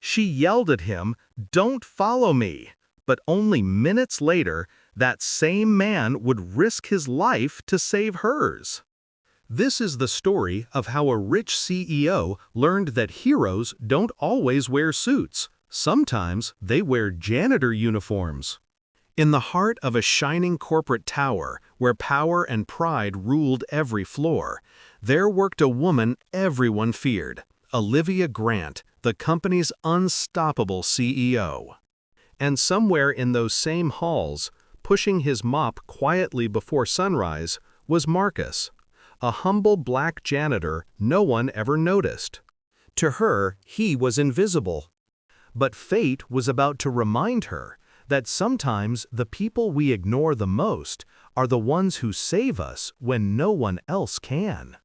She yelled at him, "Don't follow me!" But only minutes later, that same man would risk his life to save hers. This is the story of how a rich CEO learned that heroes don't always wear suits. Sometimes they wear janitor uniforms. In the heart of a shining corporate tower, where power and pride ruled every floor, there worked a woman everyone feared, Olivia Grant, the company's unstoppable CEO. And somewhere in those same halls, pushing his mop quietly before sunrise, was Marcus, a humble black janitor no one ever noticed. To her, he was invisible. But fate was about to remind her that sometimes the people we ignore the most are the ones who save us when no one else can.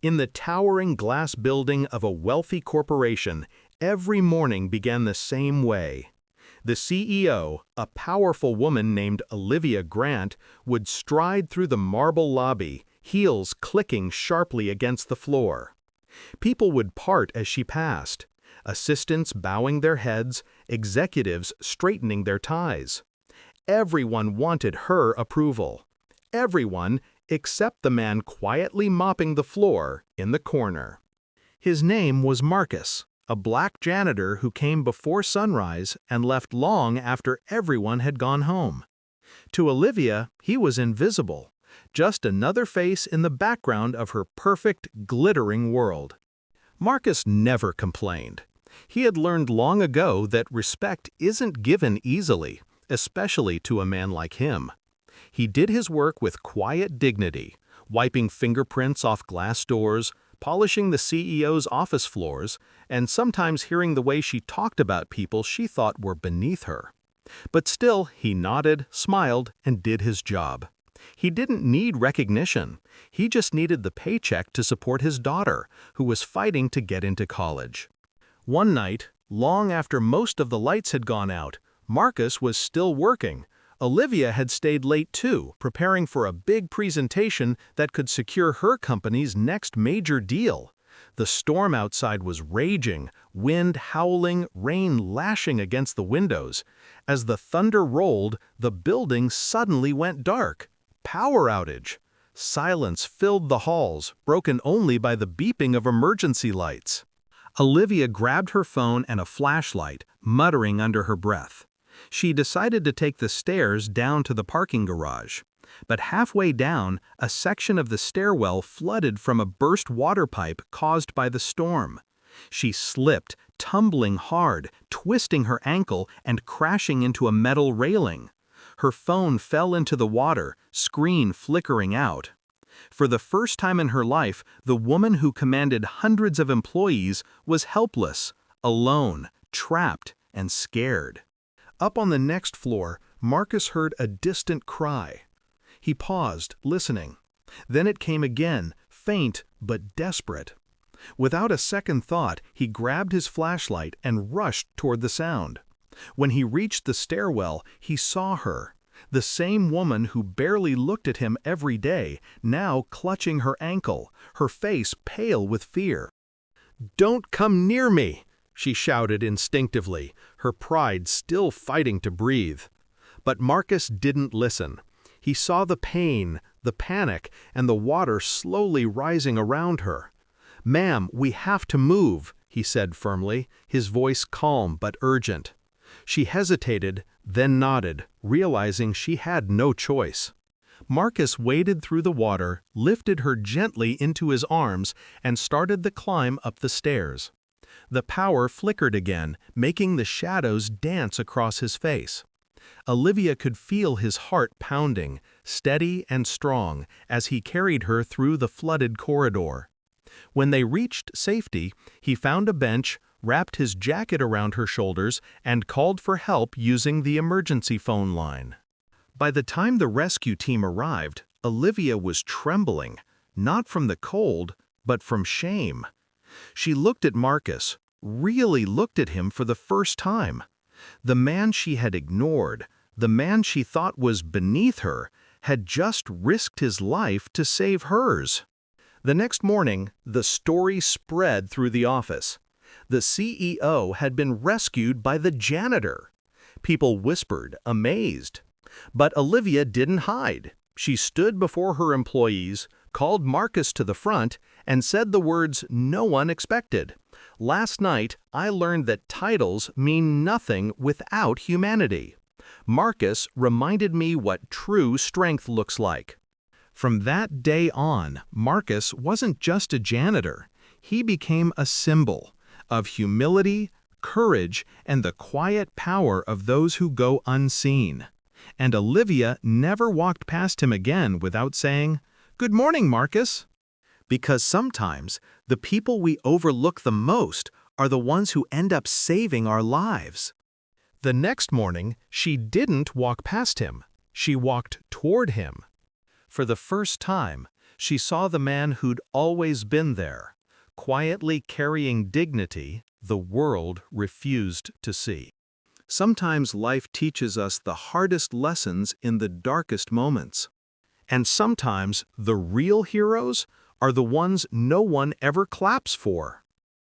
In the towering glass building of a wealthy corporation, every morning began the same way. The CEO, a powerful woman named Olivia Grant, would stride through the marble lobby, heels clicking sharply against the floor. People would part as she passed, assistants bowing their heads, executives straightening their ties. Everyone wanted her approval. Everyone except the man quietly mopping the floor in the corner. His name was Marcus, a black janitor who came before sunrise and left long after everyone had gone home. To Olivia, he was invisible, just another face in the background of her perfect, glittering world. Marcus never complained. He had learned long ago that respect isn't given easily, especially to a man like him. He did his work with quiet dignity, wiping fingerprints off glass doors, polishing the CEO's office floors, and sometimes hearing the way she talked about people she thought were beneath her. But still, he nodded, smiled, and did his job. He didn't need recognition. He just needed the paycheck to support his daughter, who was fighting to get into college. One night, long after most of the lights had gone out, Marcus was still working. Olivia had stayed late too, preparing for a big presentation that could secure her company's next major deal. The storm outside was raging, wind howling, rain lashing against the windows. As the thunder rolled, the building suddenly went dark. Power outage. Silence filled the halls, broken only by the beeping of emergency lights. Olivia grabbed her phone and a flashlight, muttering under her breath. She decided to take the stairs down to the parking garage. But halfway down, a section of the stairwell flooded from a burst water pipe caused by the storm. She slipped, tumbling hard, twisting her ankle and crashing into a metal railing. Her phone fell into the water, screen flickering out. For the first time in her life, the woman who commanded hundreds of employees was helpless, alone, trapped, and scared. Up on the next floor, Marcus heard a distant cry. He paused, listening. Then it came again, faint but desperate. Without a second thought, he grabbed his flashlight and rushed toward the sound. When he reached the stairwell, he saw her, the same woman who barely looked at him every day, now clutching her ankle, her face pale with fear. "Don't come near me!" she shouted instinctively, her pride still fighting to breathe. But Marcus didn't listen. He saw the pain, the panic, and the water slowly rising around her. "Ma'am, we have to move," he said firmly, his voice calm but urgent. She hesitated, then nodded, realizing she had no choice. Marcus waded through the water, lifted her gently into his arms, and started the climb up the stairs. The power flickered again, making the shadows dance across his face. Olivia could feel his heart pounding, steady and strong, as he carried her through the flooded corridor. When they reached safety, he found a bench, wrapped his jacket around her shoulders, and called for help using the emergency phone line. By the time the rescue team arrived, Olivia was trembling, not from the cold, but from shame. She looked at Marcus, really looked at him for the first time. The man she had ignored, the man she thought was beneath her, had just risked his life to save hers. The next morning, the story spread through the office. The CEO had been rescued by the janitor. People whispered, amazed. But Olivia didn't hide. She stood before her employees, called Marcus to the front, and said the words no one expected. Last night, I learned that titles mean nothing without humanity. Marcus reminded me what true strength looks like. From that day on, Marcus wasn't just a janitor. He became a symbol of humility, courage, and the quiet power of those who go unseen. And Olivia never walked past him again without saying, "Good morning, Marcus." Because sometimes the people we overlook the most are the ones who end up saving our lives. The next morning, she didn't walk past him. She walked toward him. For the first time, she saw the man who'd always been there, quietly carrying dignity the world refused to see. Sometimes life teaches us the hardest lessons in the darkest moments. And sometimes the real heroes are the ones no one ever claps for.